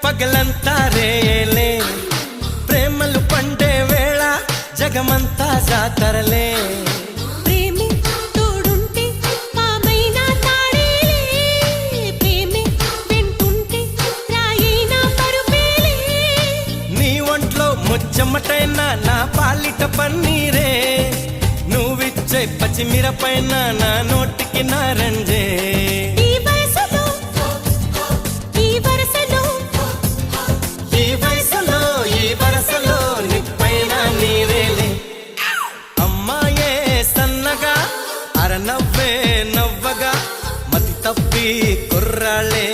పగలంతా రేలే ప్రేమలు పండే వేళ జగమంతా జాతరలే ప్రేమే తోడుంటే పామైనా తాడేలే ప్రేమే వెంటుంటే రాయినా పరుపేలే నీ ఒంట్లో ముచ్చమటైన నా పాలిట పన్నీరే నువ్విచ్చే పచ్చిమిరపైన నా నోటికి నారంజే నవ్వే నవ్వగా మతి తప్పి కుర్రాళ్ళే